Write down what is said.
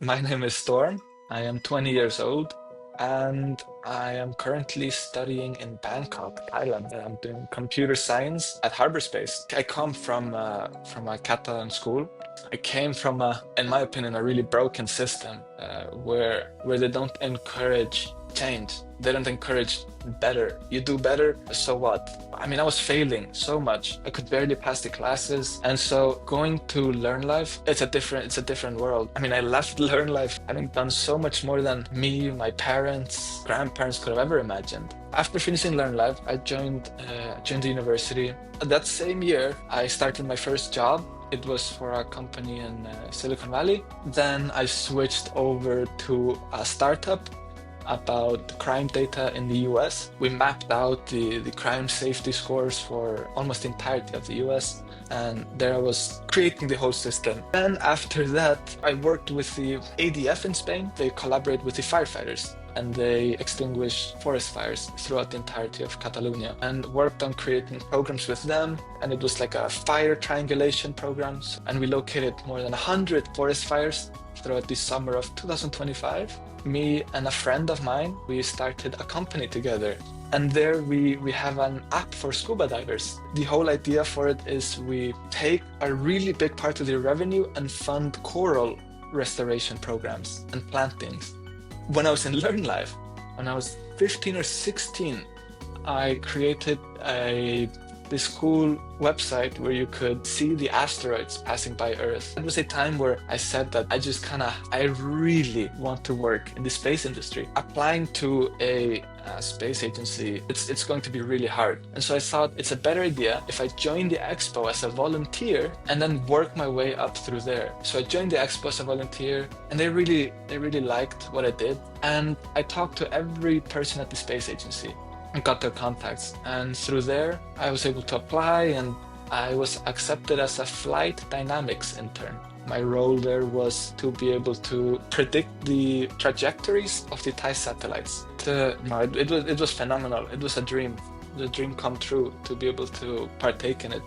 My name is Storm. I am 20 years old and I am currently studying in Bangkok, Thailand. I'm doing computer science at Harborspace. I come from a Catalan school. I came from in my opinion, a really broken system where they don't encourage change. They don't encourage better. You do better, so what? I mean, I was failing so much. I could barely pass the classes. And so going to Learnlife, it's a different world. I mean, I left Learnlife having done so much more than me, my parents, grandparents could have ever imagined. After finishing Learnlife, I joined the university. That same year, I started my first job. It was for a company in Silicon Valley. Then I switched over to a startup about crime data in the US. We mapped out the crime safety scores for almost the entirety of the US. And there I was creating the whole system. Then after that, I worked with the ADF in Spain. They collaborate with the firefighters and they extinguish forest fires throughout the entirety of Catalonia and worked on creating programs with them. And it was like a fire triangulation programs. And we located more than 100 forest fires throughout the summer of 2025. Me and a friend of mine, we started a company together. And there we have an app for scuba divers. The whole idea for it is we take a really big part of the revenue and fund coral restoration programs and plantings. When I was in Learnlife, when I was 15 or 16, I created this cool website where you could see the asteroids passing by Earth. It was a time where I said that I really want to work in the space industry. Applying to a space agency, it's going to be really hard. And so I thought it's a better idea if I join the expo as a volunteer and then work my way up through there. So I joined the expo as a volunteer and they really liked what I did. And I talked to every person at the space agency and got their contacts. And through there, I was able to apply and I was accepted as a flight dynamics intern. My role there was to be able to predict the trajectories of the Thai satellites. It was phenomenal. It was a dream come true to be able to partake in it.